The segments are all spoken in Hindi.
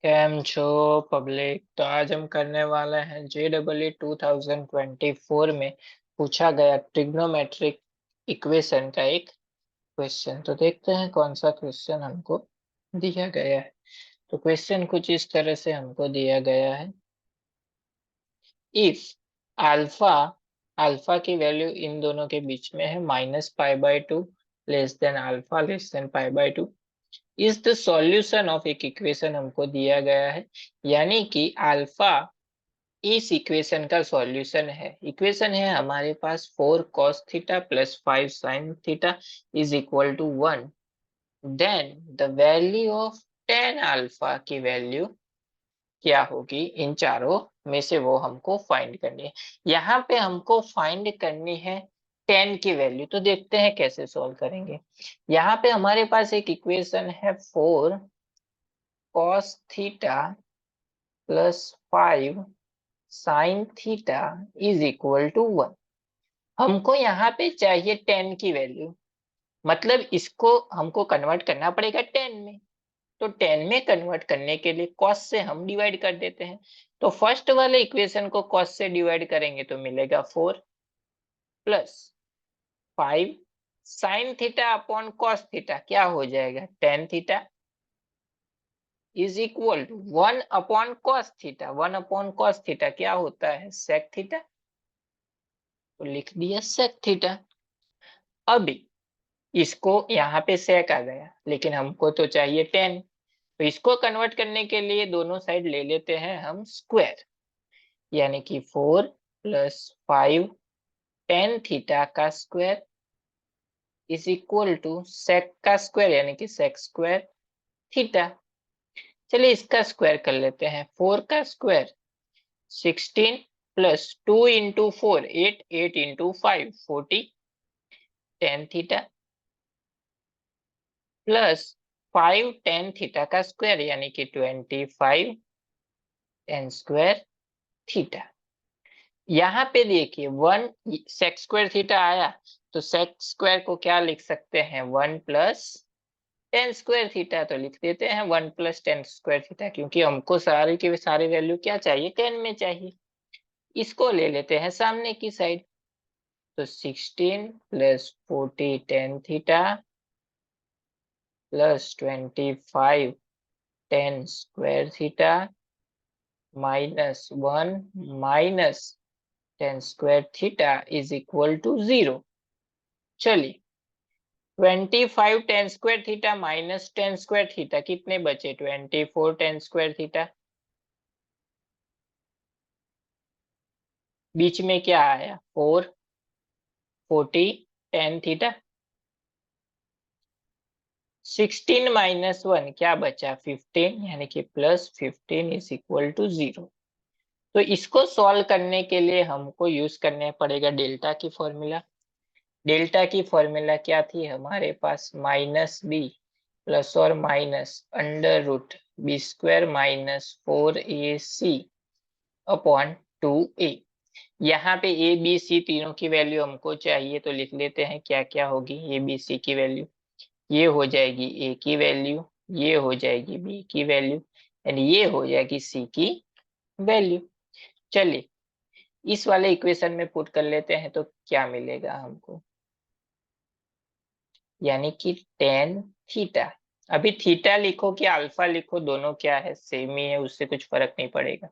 कैम छो पब्लिक। तो आज हम करने वाले हैं JEE 2024 में पूछा गया ट्रिग्नोमेट्रिक इक्वेशन का एक क्वेश्चन। तो देखते हैं कौन सा क्वेश्चन हमको दिया गया है। तो क्वेश्चन कुछ इस तरह से हमको दिया गया है। इफ अल्फा अल्फा की वैल्यू इन दोनों के बीच में है -π/2 less than alpha less than π/2 is the solution of एक इक्वेशन हमको दिया गया है। यानी कि अल्फा इस इक्वेशन का सॉल्यूशन है। इक्वेशन है हमारे पास 4 cos theta plus 5 sin theta is equal to 1। Then the value of tan alpha की वैल्यू क्या होगी इन चारों में से, वो हमको फाइंड करनी है। यहाँ पे हमको फाइंड करनी है टेन की वैल्यू। तो देखते हैं कैसे सॉल्व करेंगे। यहाँ पे हमारे पास एक इक्वेशन है 4 cos theta plus 5 sin theta is equal to 1। हमको यहाँ पे चाहिए 10 की वैल्यू, मतलब इसको हमको कन्वर्ट करना पड़ेगा 10 में। तो 10 में कन्वर्ट करने के लिए cos से हम डिवाइड कर देते हैं। तो फर्स्ट वाले इक्वेशन को cos से डिवाइड करेंगे तो मिलेगा 4 plus 5 sin theta upon cos theta क्या हो जाएगा, tan theta is equal to 1 upon cos theta. 1 upon cos theta क्या होता है, sec थीटा। तो लिख दिया sec थीटा। अभी इसको यहाँ पे sec आ गया, लेकिन हमको तो चाहिए 10। तो इसको कन्वर्ट करने के लिए दोनों साइड ले लेते हैं हम स्क्वायर, यानी कि 4 प्लस 5 tan थीटा का square is equal to sec का स्क्वायर, यानी कि sec स्क्वायर थीटा। चलिए इसका स्क्वायर कर लेते हैं। 4 का square 16 plus 2 into 4 8 8 into 5 40 tan theta plus 5 tan theta का स्क्वायर, यानी कि 25 tan स्क्वायर थीटा। यहाँ पे देखिए 1 sec स्क्वायर थीटा आया, तो sec स्क्वायर को क्या लिख सकते हैं, 1 प्लस tan स्क्वायर थीटा। तो लिख देते हैं 1 प्लस tan स्क्वायर थीटा, क्योंकि हमको सारी की सारी वैल्यू क्या चाहिए, 10 में चाहिए। इसको ले लेते हैं सामने की साइड। तो 16 plus 40 tan theta plus 25 tan square theta minus 1 minus tan square theta is equal to 0। चलिए 25 tan square theta minus tan square theta कितने बचे, 24 tan स्क्वायर थीटा। बीच में क्या आया, 4 40 tan थीटा। 16 माइनस 1 क्या बचा, 15, यानी कि प्लस 15 इज इक्वल टू 0। तो इसको सॉल्व करने के लिए हमको यूज करने पड़ेगा डेल्टा की फॉर्मूला। डेल्टा की फॉर्मूला क्या थी हमारे पास, माइनस बी प्लस और minus under root b square minus 4ac upon 2a। यहाँ पे ए बी सी तीनों की वैल्यू हमको चाहिए, तो लिख लेते हैं क्या क्या होगी ए बी सी की वैल्यू। ये हो जाएगी ए की वैल्यू, ये हो जाएगी बी की वैल्यू एंड ये हो जाएगी सी की वैल्यू। चलिए इस वाले इक्वेशन में पुट कर लेते हैं तो क्या मिलेगा हमको, यानी कि tan थीटा। अभी थीटा लिखो कि अल्फा लिखो, दोनों क्या है, सेम ही है, उससे कुछ फर्क नहीं पड़ेगा।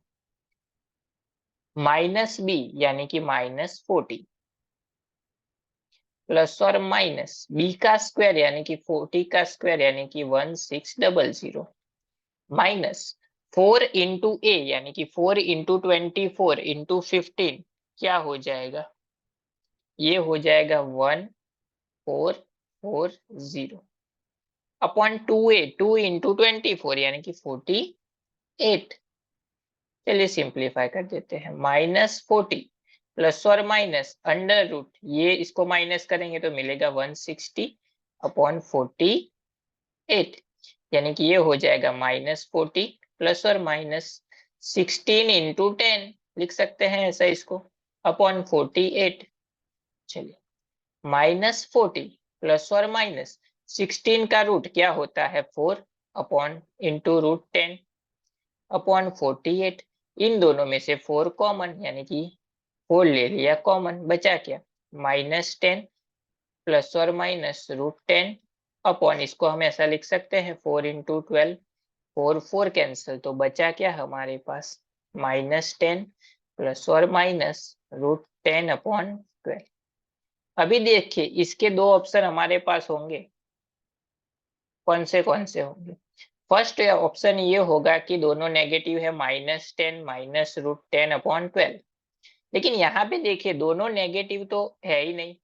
माइनस बी यानी कि -40 प्लस और माइनस बी का स्क्वायर यानी कि 40 का स्क्वायर यानी कि 1600 माइनस 4 इंटू ए यानी कि 4 इंटू 24 इंटू 15 क्या हो जाएगा, ये हो जाएगा 1440 अपॉन 2a 2 इंटू 24 यानी कि 48। चलिए सिंप्लीफाई कर देते हैं, -40 प्लस और माइनस अंडर रूट, ये इसको माइनस करेंगे तो मिलेगा 160 अपॉन 48, यानी कि ये हो जाएगा -40 प्लस और माइनस 16 इंटू 10 लिख सकते हैं ऐसा इसको अपॉन 48। चलिए -40 प्लस और माइनस 16 का रूट क्या होता है 4 अपॉन इंटू रूट 10, अपॉन 48। इन दोनों में से 4 कॉमन, यानी कि 4 ले लिया कॉमन, बचा क्या, -10 प्लस और माइनस √10 अपॉन, इसको हम ऐसा लिख सकते हैं 4 इंटू 12, 4 4 कैंसिल, तो बचा क्या हमारे पास -10 प्लस और माइनस √10 अपॉन 12। अभी देखिए इसके दो ऑप्शन हमारे पास होंगे, कौन से होंगे। फर्स्ट ऑप्शन ये होगा कि दोनों नेगेटिव है, -10 माइनस √10 अपॉन 12। लेकिन यहाँ पे देखिए दोनों नेगेटिव तो है ही नहीं,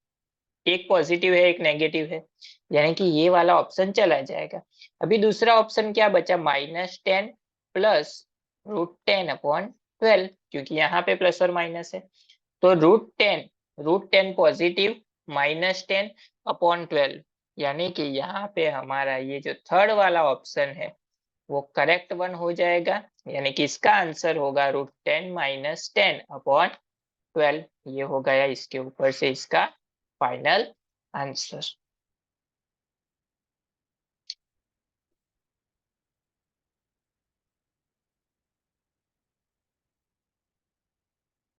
एक पॉजिटिव है एक नेगेटिव है, यानी कि ये वाला ऑप्शन चला जाएगा। अभी दूसरा ऑप्शन क्या बचा, -10 प्लस √10 अपॉन 12, क्योंकि यहाँ पे प्लस और माइनस है, तो √10 पॉजिटिव, -10 अपॉन 12, यानी कि यहाँ पे हमारा ये जो थर्ड वाला ऑप्शन है वो करेक्ट वन हो जाएगा, यानी कि इसका आंसर होगा √10 माइनस 10 अपॉन 12। ये हो गया इसके ऊपर से इसका फाइनल आंसर।